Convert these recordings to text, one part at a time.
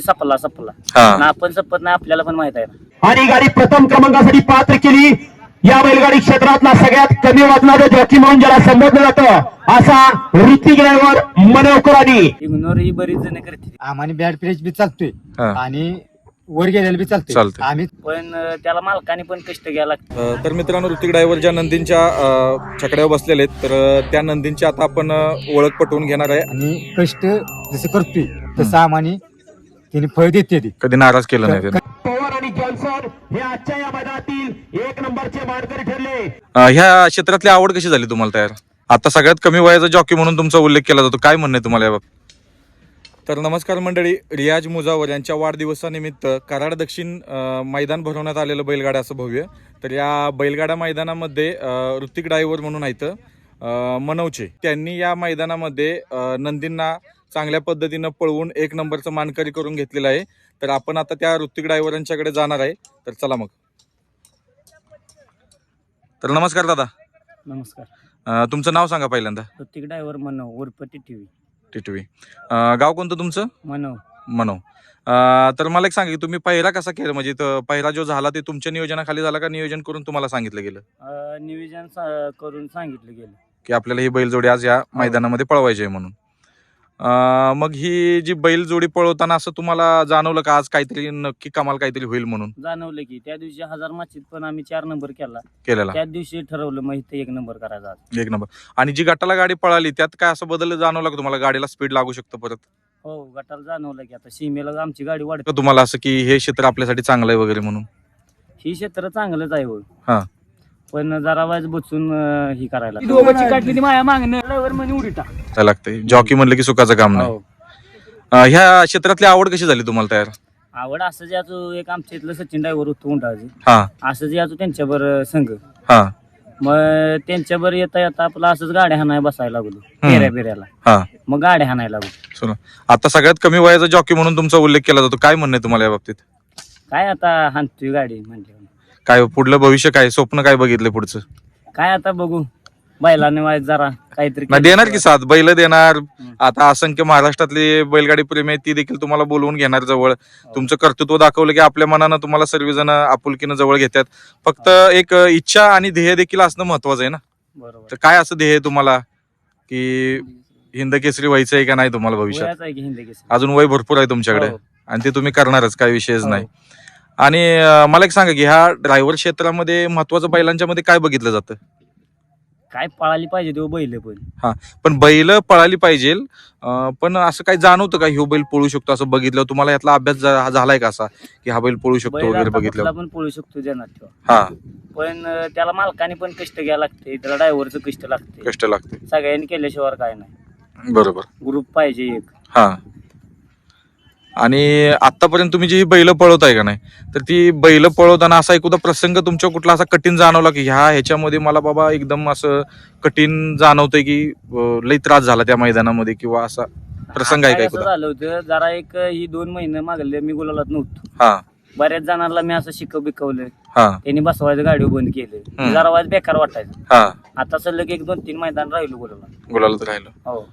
सपला हा. ना आपण सपत नाही आपल्याला पण माहित आहे. आणि गाडी प्रथम क्रमांकासाठी पात्र केली. या बैलगाडी क्षेत्रातला सगळ्यात कमी वजनाचा जॉकी म्हणून ज्याला संबोधलं जातं असा ऋतिक ड्रायव्हर मनोकरांनी इग्नोर ही बरीच जण करते आम्हाला बॅड प्लेस बी चालतोय हा. आणि वर गेलेलं बी चालतोय. चालतंय. आम्ही पण त्याला मालकाने पण कष्ट घ्यायला लागतं. तर मित्रांनो, ऋतिक ड्रायव्हर ज्या नंदींच्या छकड्यावर बसलेले आहेत, तर त्या नंदींची आता आपण ओळख पटवून घेणार आहे. आणि कष्ट जसं करतोय तसं आम्हाला तिने फळ देते ती. कधी नाराज केलं नाही त्याने. पवार आणि जॉन्सन हे आजच्या या मैदानातील 1 नंबरचे मानकरी ठरले. ह्या क्षेत्रातली आवड कशी झाली तुम्हाला तयार? आता सगळ्यात कमी वयाचा जॉकी म्हणून तुमचा उल्लेख केला जातो, काय म्हणणं आहे तुम्हाला याबाबत? तर नमस्कार मंडळी, रियाज मुजावर यांच्या वाढदिवसानिमित्त कराड दक्षिण मैदान भरवण्यात आलेलं बैलगाडा असं भव्य. तर या बैलगाडा मैदानामध्ये ऋतिक ड्रायव्हर म्हणून आहेत मनवचे, त्यांनी या मैदानामध्ये नंदींना चांगल्या पद्धतीनं पळवून 1 नंबरचं मानकरी करून घेतलेलं आहे. तर आपण आता त्या ऋतिक ड्रायव्हरांच्याकडे जाणार आहे. तर चला मग. तर नमस्कार दादा. नमस्कार. तुमचं नाव सांगा पहिल्यांदा. ऋतिक ड्रायव्हर मनव उर्फ टीव्ही. टिटवी. गाव कोणतं तुमचं? मनव. तर मला एक सांगा की तुम्ही पहिरा कसा केला, म्हणजे पहिरा जो झाला ते तुमच्या नियोजनाखाली झाला का नियोजन करून तुम्हाला सांगितलं गेलं नियोजन करून सांगितलं गेलं की आपल्याला ही बैलजोडी आज या मैदानामध्ये पळवायची आहे म्हणून? मग ही जी बैलजोडी पळवताना असं तुम्हाला जाणवलं का आज काहीतरी नक्की कमाल काहीतरी होईल म्हणून? जाणवलं की त्या दिवशी 1000 माचीत पण आम्ही 4 नंबर केलेला त्याच दिवशी ठरवलं मग इथे 1 नंबर करायचा आज. 1 नंबर. आणि जी गटाला गाडी पळाली त्यात काय असं बदल जाणवला का तुम्हाला? गाडीला स्पीड लागू शकतं परत? हो, गटाला जाणवलं की आता सीमेला आमची गाडी वाढत. का तुम्हाला असं की हे क्षेत्र आपल्यासाठी चांगलं आहे वगैरे म्हणून? ही क्षेत्र चांगलंच आहे हो, हा. पण जरा वाज बसून ही करायला दोघांची काढली ती माया मागणं ड्रायव्हर म्हणे उडी टाक. काय लागतंय, जॉकी म्हणलं की सुखाचं काम नाही. हो. ह्या क्षेत्रातली आवड कशी झाली तुम्हाला तयार? आवड असं याचो एक आमच्या इथलं सचिन ड्रायव्हर होतो उंटाळजी, हा असंच याचो त्यांच्यावर संघ. हा मग त्यांच्यावर येता येता आपलं असंच गाड्या हाणाय बसायला लागलो फेऱ्याला. हा. मग गाड्या हाणायला लागलो. सुना, आता सगळ्यात कमी वयाचा जॉकी म्हणून तुमचा उल्लेख केला जातो, काय म्हणणं आहे तुम्हाला या बाबतीत? काय आता हाणतोय गाडी म्हणजे काय पुढलं भविष्य, काय स्वप्न काय बघितलं पुढचं? काय आता बघू, बैलाने वाईट जरा काहीतरी नाही देणार की साथ, बैल देणार. आता असंख्य महाराष्ट्रातली बैलगाडी प्रेमी आहेत, ती देखील तुम्हाला बोलवून घेणार जवळ. तुमचं कर्तृत्व दाखवलं की आपल्या मनानं तुम्हाला सर्वजण आपुलकीनं जवळ घेतात. फक्त एक इच्छा आणि ध्येय देखील असणं महत्वाचं आहे ना. बरोबर. तर काय असं ध्येय आहे तुम्हाला की हिंद केसरी व्हायचं आहे का नाही तुम्हाला भविष्यात? वयाचं आहे की हिंदी केसरी. अजून वय भरपूर आहे तुमच्याकडे हो. आणि ते तुम्ही करणारच, काही विषयच हो. नाही. आणि मला एक सांगा की ह्या ड्रायव्हर क्षेत्रामध्ये महत्वाचं बैलांच्या मध्ये काय बघितलं जातं? काय पळाली पाहिजे तो बैल पण. पण बैल पळाली पाहिजे, पण असं काही जाणवतं का ह्यो बैल पळू शकतो असं बघितलं? तुम्हाला यातला अभ्यास झालाय का असा की हा बैल पळू शकतो बैल वगैरे आता बघितलं? कुठला पण पळू शकतो जनात. हा. पण त्याला मालकाने पण कष्ट घ्यायला लागते, त्याला ड्रायव्हरचं कष्ट लागते. कष्ट लागते. सगळ्यांनी केल्याशिवाय काय नाही. बरोबर. ग्रुप पाहिजे एक. हा. आणि आतापर्यंत तुम्ही जी बैल पळवताय का नाही, तर ती बैल पळवताना असा एखादा प्रसंग तुमच्या कुठला असा कठीण जाणवला की ह्याच्यामध्ये मला बाबा एकदम असं कठीण जाणवतंय की लई त्रास झाला त्या मैदानामध्ये, किंवा असा प्रसंग आहे आता का कसं झालं होतं, जरा एक ही 2 महिने मागले मी गुलालात नव्हतो. हा. बऱ्याच जणांना मी असं बिकवलं, हा. त्यांनी बसवायचं गाडी बंद केलं, जरा वाज बेकार वाटायचं. हा. आता सलग 1-2-3 मैदान राहिलो गुलाला. गुलालात राहिलं. हो.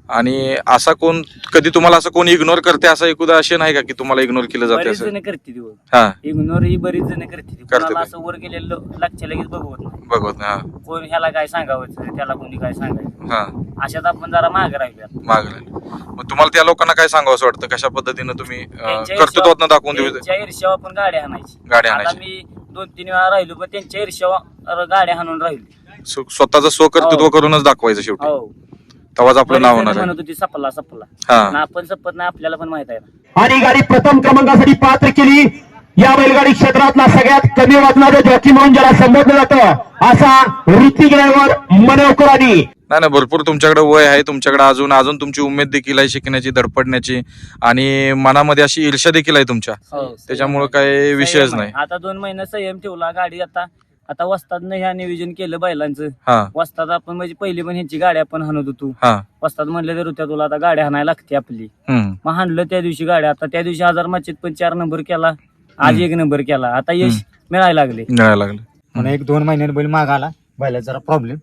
आणि असा कोण कधी तुम्हाला असं कोण इग्नोर करते असं एखादा असे नाही का की तुम्हाला इग्नोर केलं जाते बरेच असं? जण करते ती. हा. इग्नोर ही बरीच जण करते ती. कोणाला ते. असं वर गेलेलं लागच्या लगेच बघवत नाही. बघत ना. कोण ह्याला काय सांगावं, त्याला कोणी काय सांगायचं, हा. अशात आपण जरा मागे राहिलो. मागले. मग तुम्हाला त्या लोकांना काय सांगावं असं वाटतं, कशा पद्धतीनं तुम्ही कर्तृत्वात दाखवून देऊ? त्यांच्या ईर्ष्यावर आपण गाड्या हाणायची. गाड्या आता आणायची. मी 2-3 वेळा राहिलो, पण त्यांच्या ईर्ष्यावर गाड्या हाणून राहिलो. स्वतःचं स्वकर्तृत्व करूनच दाखवायचं शेवटी, हो. तेव्हाच आपलं नाव बरेच होणार जण आहे. म्हणत होती सपला हा. ना आपण सपत नाही आपल्याला पण माहित आहे. आणि गाडी प्रथम क्रमांकासाठी पात्र केली. या बैलगाडी क्षेत्रातला सगळ्यात कमी वजनाचा जॉकी म्हणून ज्याला संबोधलं जातं असा ऋतिक ड्रायव्हर मनोकरांनी. नाही, भरपूर तुमच्याकडे वय आहे, तुमच्याकडे अजून तुमची उमेद देखील आहे शिकण्याची, धडपडण्याची, आणि मनामध्ये अशी ईर्ष्या देखील आहे तुमच्या. त्याच्यामुळे काही विषयच नाही. आता 2 महिने संयम ठेवला. गाडी आता वस्तादनं ह्या नियोजन केलं बैलांचं. हा. वस्ताद आपण म्हणजे पहिली पण ह्यांची गाडी आपण हाणत होतो. हा. वस्ताद म्हणले तर होत्या तुला आता गाडी हाणायला लागते आपली. हम्म. मग हाणलं त्या दिवशी गाड्या. आता त्या दिवशी 1000 माचीत पण 4 नंबर केला, आज 1 नंबर केला. आता यश मिळायला लागले. मिळायला लागलं. म्हणून 1-2 महिन्याने बैल मागाला, बैलाचा जरा प्रॉब्लेम.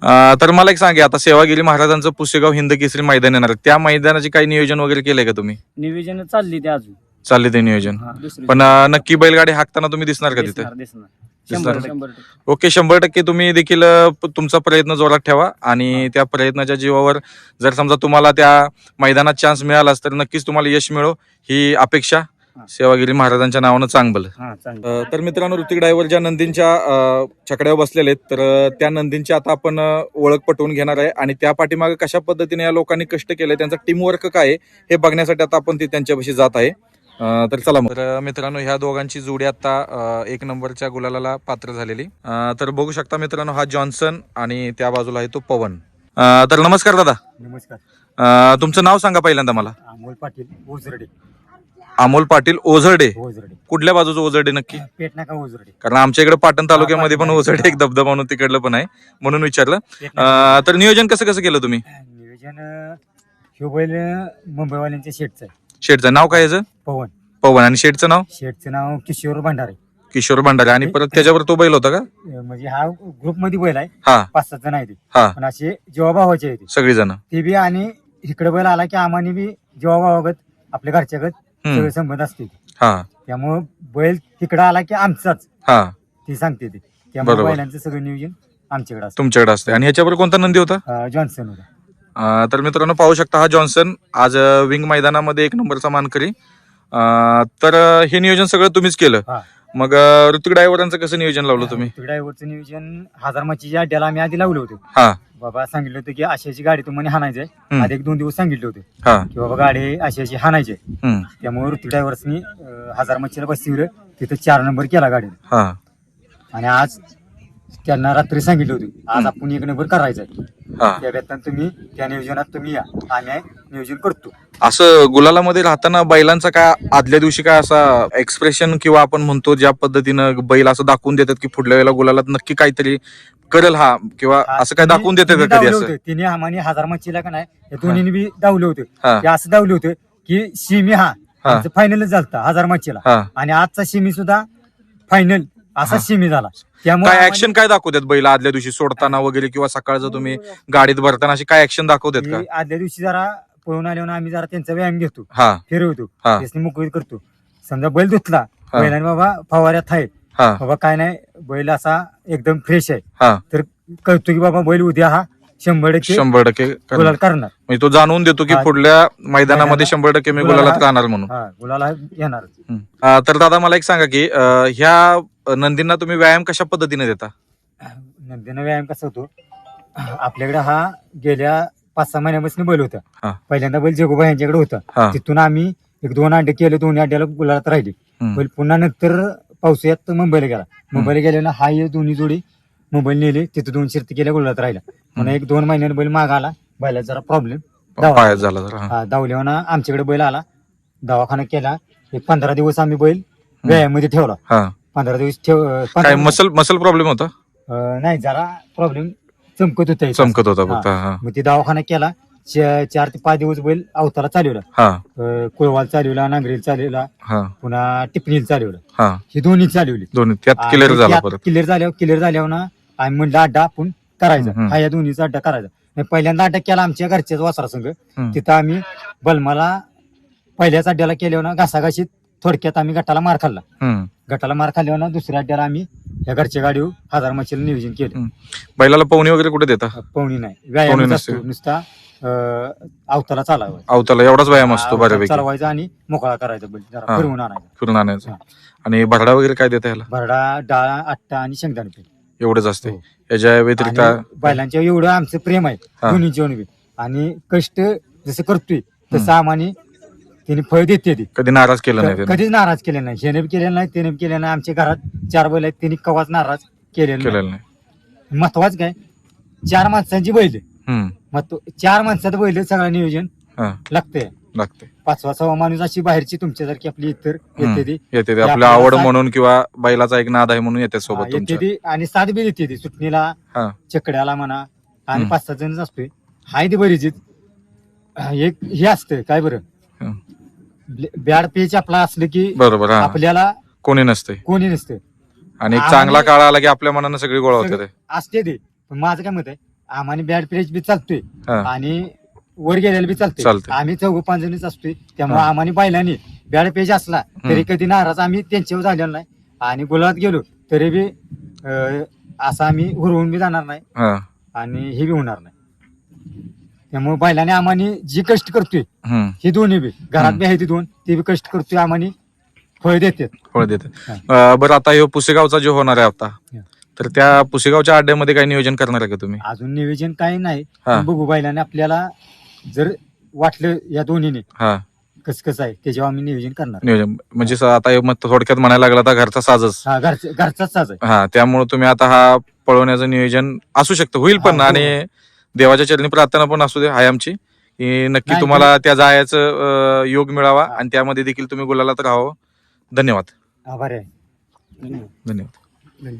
तर मला एक सांगा, आता सेवागिरी महाराजांचं पुसेगाव हिंद केसरी मैदान येणार आहे. त्या मैदानाचे काही नियोजन वगैरे केलंय का तुम्ही? नियोजन चालली ते अजून चालले ते नियोजन, हा, दुसरी पण नक्की बैलगाडी हाकताना तुम्ही दिसणार का तिथे? दिसणार दिसणार दिसणार. 100% ओके, 100% तुम्ही देखील तुमचा प्रयत्न जोरात ठेवा आणि त्या प्रयत्नाच्या जीवावर जर समजा तुम्हाला त्या मैदानात चान्स मिळालाच तर नक्कीच तुम्हाला यश मिळो ही अपेक्षा सेवागिरी महाराजांच्या नावानं चांगलं. हा चांगलं. तर मित्रांनो, ऋतिक ड्रायव्हर ज्या नंदींच्या छकड्यावर बसलेले आहेत, तर त्या नंदींची आता आपण ओळख पटवून घेणार आहे आणि त्या पाठीमागे कशा पद्धतीने या लोकांनी कष्ट केले, त्यांचा टीमवर्क काय आहे हे बघण्यासाठी आता आपण त्यांच्यापाशी जात आहे. तर चला मग. तर मित्रांनो, ह्या दोघांची जोडी आता 1 नंबरच्या गुलालाला पात्र झालेली. तर बघू शकता मित्रांनो, हा जॉन्सन आणि त्या बाजूला आहे तो पवन. तर नमस्कार दादा. नमस्कार. तुमचं नाव सांगा पहिल्यांदा मला. अमोल पाटील ओझरडे. अमोल पाटील ओझरडे. ओझरडे कुठल्या बाजूचं ओझरडे नक्की? पेट नाका ओझरडे. कारण आमच्या इकडे पाटण तालुक्यामध्ये पण ओझरडे एक धबधबा म्हणून तिकडलं पण आहे, म्हणून विचारलं. तर नियोजन कसं केलं तुम्ही? नियोजन ह्यो बैल मुंबईवाल्यांच्या शेटचं आहे. शेठचं नाव काय याचं? पवन. पवन. आणि शेठचं नाव? शेटचं नाव किशोर भंडारे. किशोर भंडारे. आणि परत त्याच्यावर तो बैल होता का? म्हणजे हा ग्रुप मध्ये बैल आहे. हा 5-7 जण आहे ते, हा पण असे जेव्हा भावाचे आहे सगळी जण ते बी. आणि इकडे बैल आला की आम्हाने बी जेव्हा भावागत आपल्या घरच्यागत सगळे संबंध असते. हा त्यामुळं बैल तिकडे आला की आमचाच हा ती सांगते ते. त्यामुळे बरोबर. बैलांचं सगळं नियोजन आमच्याकडे असतं. तुमच्याकडे असते. आणि ह्याच्यावर कोणता नंदी होता? जॉन्सन होता. तर मित्रांनो पाहू शकता, हा जॉन्सन आज विंग मैदानामध्ये 1 नंबरचा मानकरी. तर हे नियोजन सगळं तुम्हीच केलं. हा. मग ऋतिक ड्रायव्हरांचं कसं नियोजन लावलं तुम्ही? ड्रायव्हरचं नियोजन 1000 मच्छीच्या अड्ड्याला आम्ही आधी लावलं होतं. हा बाबा सांगितलं होतं की अशाची गाडी तुम्हाला हाणायचंय. हम्म. आधी 1-2 दिवस सांगितलं होतं हा की बाबा गाडी अशाची हाणायची. हम्म. त्यामुळे ऋतिक ड्रायव्हर्सनी 1000 मच्छीला बसवलं. तिथं 4 नंबर केला गाडीला. हा आणि आज त्यांना रात्री सांगितलं होतं आज आपण 1 नंबर करायचा आहे. हा त्या बेतानं तुम्ही त्या नियोजनात तुम्ही या, आम्ही नियोजन करतो. असं गुलालामध्ये राहताना बैलांचा काय आदल्या दिवशी काय असा एक्सप्रेशन किंवा आपण म्हणतो ज्या पद्धतीनं बैल असं दाखवून देतात की पुढल्या वेळेला गुलालात नक्की काहीतरी करेल हा, किंवा असं काय दाखवून देतात का कधी असं? तिने आम्हाला 1000 मच्छीला का नाही या दोन्हीने बी दावलं होतं. हा. ते असं दावलं होतं की शिमी हा फायनलच झालता 1000 मच्छीला. हा. आणि आजचा शिमी सुद्धा फायनल असा शिमी झाला. त्यामुळे काय ऍक्शन काय दाखवतात बैल आदल्या दिवशी सोडताना वगैरे, किंवा सकाळचं तुम्ही गाडीत भरताना अशी काय ऍक्शन दाखवतात का? आम्हाला आदल्या दिवशी जरा पळून आल्यावर आम्ही जरा त्यांचा व्यायाम घेतो, हा फिरवतो, हा. त्यासनी मोकळीत करतो. समजा बैल धुतला, हा. बैलाने बाबा फवाऱ्यात आहे, हा बाबा काय नाही बैल असा एकदम फ्रेश आहे, हा तर कळतो की बाबा बैल उद्या हा 100% 100% गुलाल करणार. म्हणजे तो जाणून देतो की हा. पुढल्या मैदानामध्ये 100% मी गुलाला- गुलालात राहणार म्हणून. हा गुलाल येणार. तर दादा मला एक सांगा की ह्या नंदींना तुम्ही व्यायाम कशा पद्धतीने देता? नंदीनं व्यायाम कसा होतो, आपल्याकडे हा गेल्या 5-6 महिन्यापासून बैल हा. होता. पहिल्यांदा बैल जगोबा यांच्याकडे हा. होता. तिथून आम्ही 1-2 अंडे केले, 2 अंड्याला गुलालात राहिले. हम्म. बैल पुन्हा नंतर पावसाळ्यात मुंबईला गेला. मुंबईला गेल्यानं हा ये दोन्ही जोडी मुंबईला नेले, तिथे 2 शिर्ती केल्या, गुलालात राहिला. पुन्हा 1-2 महिन्याने बैल माग आला, बैला जरा प्रॉब्लेम पायात झाला जरा. हा. दावल्यावर आमच्याकडे बैल आला, दवाखाना केला. एक 15 दिवस आम्ही बैल व्यायाम मध्ये ठेवला. हा 15 दिवस काय मसल प्रॉब्लेम होता? नाही, जरा प्रॉब्लेम चमकत होता. चमकत होता फक्त. हा मग ते दवाखाना केला. 4 ते 5 दिवस बैल अवताला चालवला, हा कुळवाल चालवला, नांगरेल चालवला, हा पुन्हा टिपणील चालवलं. हा ही दोन्ही चालवली. दोन्ही त्यात क्लिअर झाला परत. क्लिअर झाल्यावर ना आम्ही म्हणलं अड्डा आपण करायचा. हम्म. हा या दोन्हीचा अड्डा करायचा. मग पहिल्यांदा अड्डा केला आमच्या घरच्याच वासरा संघ. हम्म. तिथं आम्ही बलमाला पहिल्याच अड्ड्याला केल्यावर ना घासाघाशीत थोडक्यात आम्ही गटाला मार खाल्ला. हम्म. गटाला मार खाल्ल्यावर ना दुसऱ्या अड्ड्याला आम्ही या घरच्या गाडीवर 1000 मच्छीला नियोजन केलं. बैलाला पवनी वगैरे कुठे देता? पवनी नाही, व्यायाम पवनी असतो, नसते. नुसता अवताला चालायचा. अवताला एवढाच व्यायाम असतो बऱ्यापैकी. चालवायचा आणि मोकळा करायचा बैल, जरा हा. फिरवून आणायचा. फिरून आणायचं. आणि भरडा वगैरे काय देता ह्याला? भरडा, डाळ, आट्टा आणि शेंगदाणे पीठ एवढंच असते. हो. याच्या व्यतिरिक्त आणि बैलांच्या एवढं आमचं प्रेम आहे हा. दोन्हीच्या बी. आणि कष्ट जसं करतोय तसं आम्हाने त्याने फळ देते ती. कधी नाराज केलं नाही त्याने? कधीच नाराज केले नाही. ह्याने बी केलेलं नाही, त्याने बी केलेलं नाही. आमच्या घरात 4 बैल आहेत, त्यांनी कवाच नाराज केलेलं नाही. केलेलं नाही. महत्वाचं काय, 4 माणसांची बैल. हम्म. 4 माणसात बैल सगळं नियोजन हा लागतंय. लागते. 5वा-6वा माणूस अशी बाहेरची तुमच्यासारखी आपली इतर येते ती. येते ते ते आपल्या आवड आपल्याला म्हणून किंवा बैलाचा एक नाद आहे म्हणून येते सोबत येते तुमच्या. ती. आणि साथ बी देते ती सुटणीला, हा चकड्याला म्हणा. आणि हम्म. 5-6 जण असतोय. हाय ती बरीच. एक हे असतं काय बरं, हं. बॅड पेच आपला असलं की बरोबर. हा आपल्याला कोणी नसते. कोणी नसतं. आणि एक आणि- चांगला काळ आला की आपल्या मनानं सगळी गोळा होते ते. असते ते. पण माझं काय मत आहे, आम्हाला बॅड पेज बी चालतोय हा. आणि वर गेलेला बी चालतोय. चालतंय. आम्ही 4-5 असतोय त्यामुळे हा. आम्हाला बैलांनी बॅड पेज असला तरी कधी नाराज आम्ही त्यांच्यावर झालेलो नाही आणि गुलाबात गेलो तरी बी असं आम्ही हुरवून बी जाणार नाही हा. आणि हे बी होणार नाही. त्यामुळे बैलाने आम्हाला जी कष्ट करतोय हम्म. ही दोन्ही बी घरात बी आहे ती दोन ते बी कष्ट करतोय आम्हाला फळ देतात. फळ देते. बरं आता ह्यो पुसेगावचा जो होणार आहे आता हा. तर त्या पुसेगावच्या अड्ड्यामध्ये काही नियोजन करणार आहे का तुम्ही? अजून नियोजन काही नाही हा. पण बघू बैलाने आपल्याला जर वाटलं या दोन्हीने हा कसं आहे त्याच्यावर आम्ही नियोजन करणार. नियोजन म्हणजे आता ह्यो मग थोडक्यात म्हणायला लागला तर घरचा साजच. हा घरचाच साज आहे. हा त्यामुळे तुम्ही आता हा पळवण्याचं नियोजन असू शकतं होईल पण हा, हो. आणि देवाच्या चरणी प्रार्थना पण असू दे आहे आमची की नक्की नाही, तुम्हाला त्या जायचं योग मिळावा हा. आणि त्यामध्ये देखील तुम्ही गुलाला तर राहावं. धन्यवाद. आभार आहे. धन्यवाद.